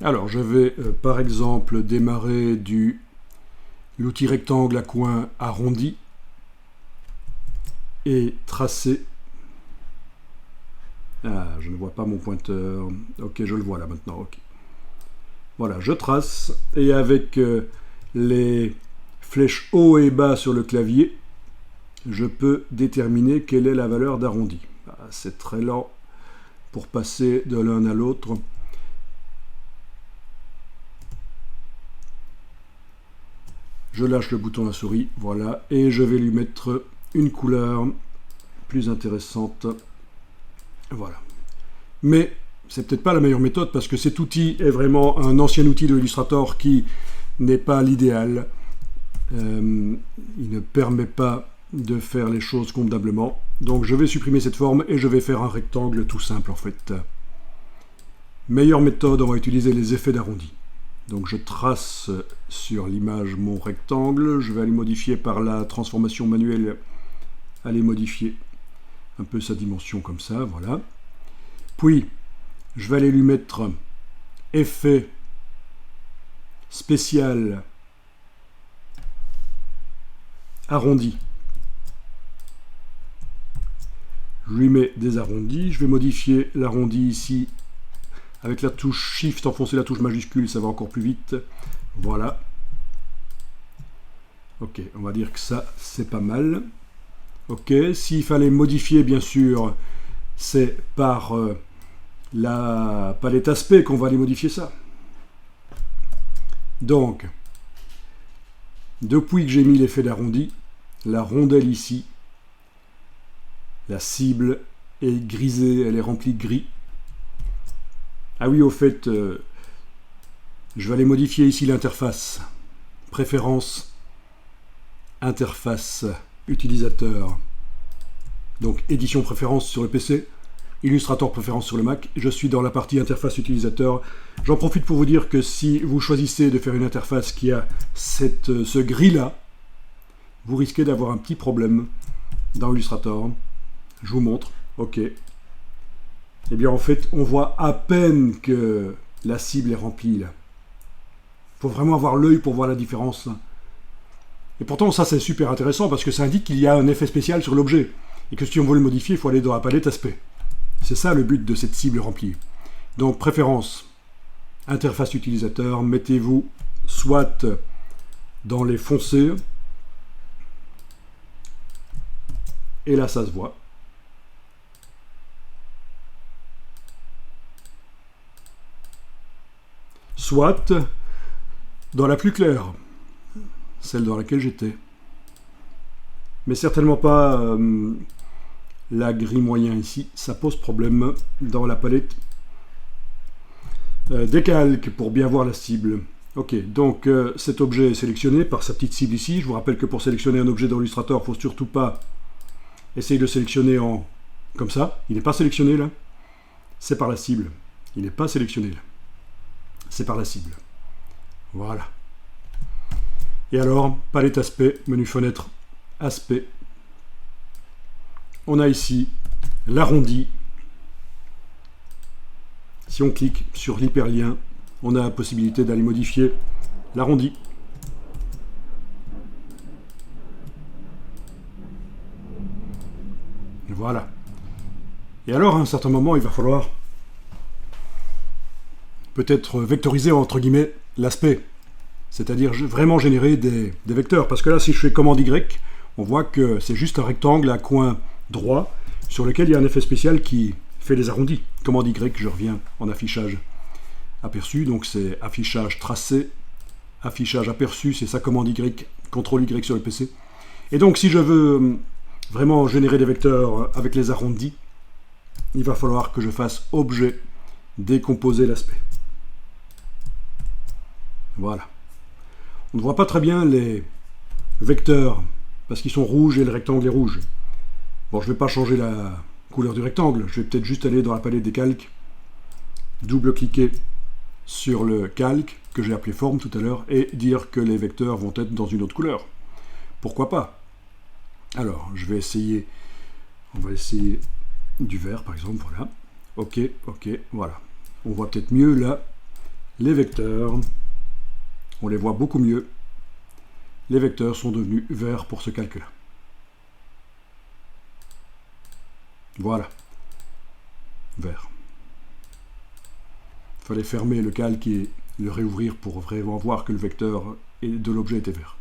Alors, je vais par exemple démarrer l'outil rectangle à coin arrondi et tracer. Ah, je ne vois pas mon pointeur. Ok, je le vois là maintenant. Ok. Voilà, je trace et avec les flèches haut et bas sur le clavier, je peux déterminer quelle est la valeur d'arrondi. Ah, c'est très lent pour passer de l'un à l'autre. Je lâche le bouton à la souris, voilà, et je vais lui mettre une couleur plus intéressante. Voilà. Mais c'est peut-être pas la meilleure méthode parce que cet outil est vraiment un ancien outil de Illustrator qui n'est pas l'idéal. Il ne permet pas de faire les choses convenablement. Donc je vais supprimer cette forme et je vais faire un rectangle tout simple en fait. Meilleure méthode, on va utiliser les effets d'arrondi. Donc je trace sur l'image mon rectangle, je vais aller modifier par la transformation manuelle, aller modifier un peu sa dimension comme ça, voilà. Puis je vais aller lui mettre effet spécial arrondi. Je lui mets des arrondis, je vais modifier l'arrondi ici avec la touche Shift, enfoncer la touche majuscule, ça va encore plus vite. Voilà. Ok, on va dire que ça, c'est pas mal. Ok, s'il fallait modifier, bien sûr, c'est par la palette aspect qu'on va aller modifier ça. Donc, depuis que j'ai mis l'effet d'arrondi, la rondelle ici, la cible est grisée, elle est remplie de gris. Ah oui, au fait, je vais aller modifier ici l'interface. Préférence, interface, utilisateur. Donc, édition préférence sur le PC, Illustrator préférence sur le Mac. Je suis dans la partie interface utilisateur. J'en profite pour vous dire que si vous choisissez de faire une interface qui a ce gris-là, vous risquez d'avoir un petit problème dans Illustrator. Je vous montre. OK. Eh bien, en fait, on voit à peine que la cible est remplie, là. Il faut vraiment avoir l'œil pour voir la différence. Et pourtant, ça, c'est super intéressant parce que ça indique qu'il y a un effet spécial sur l'objet. Et que si on veut le modifier, il faut aller dans la palette aspect. C'est ça le but de cette cible remplie. Donc, préférence, interface utilisateur, mettez-vous soit dans les foncés, et là, ça se voit. Soit dans la plus claire, celle dans laquelle j'étais. Mais certainement pas la gris moyen ici, ça pose problème dans la palette des calques pour bien voir la cible. Ok, donc cet objet est sélectionné par sa petite cible ici. Je vous rappelle que pour sélectionner un objet dans Illustrator, il ne faut surtout pas essayer de le sélectionner comme ça. Il n'est pas sélectionné là, c'est par la cible. Il n'est pas sélectionné là. C'est par la cible. Voilà. Et alors, palette aspect, menu fenêtre, aspect. On a ici l'arrondi. Si on clique sur l'hyperlien, on a la possibilité d'aller modifier l'arrondi. Voilà. Et alors, à un certain moment, il va falloir peut-être vectoriser, entre guillemets, l'aspect. C'est-à-dire vraiment générer des vecteurs. Parce que là, si je fais commande Y, on voit que c'est juste un rectangle à coin droit sur lequel il y a un effet spécial qui fait les arrondis. Commande Y, je reviens en affichage aperçu. Donc c'est affichage tracé, affichage aperçu, c'est ça commande Y, CTRL Y sur le PC. Et donc si je veux vraiment générer des vecteurs avec les arrondis, il va falloir que je fasse objet, décomposer l'aspect. Voilà. On ne voit pas très bien les vecteurs parce qu'ils sont rouges et le rectangle est rouge. Bon, je ne vais pas changer la couleur du rectangle. Je vais peut-être juste aller dans la palette des calques, double-cliquer sur le calque que j'ai appelé forme tout à l'heure et dire que les vecteurs vont être dans une autre couleur. Pourquoi pas? Alors, je vais essayer, on va essayer du vert par exemple, voilà. Ok, voilà. On voit peut-être mieux là les vecteurs, on les voit beaucoup mieux. Les vecteurs sont devenus verts pour ce calcul. Voilà. Vert. Il fallait fermer le calque et le réouvrir pour vraiment voir que le vecteur de l'objet était vert.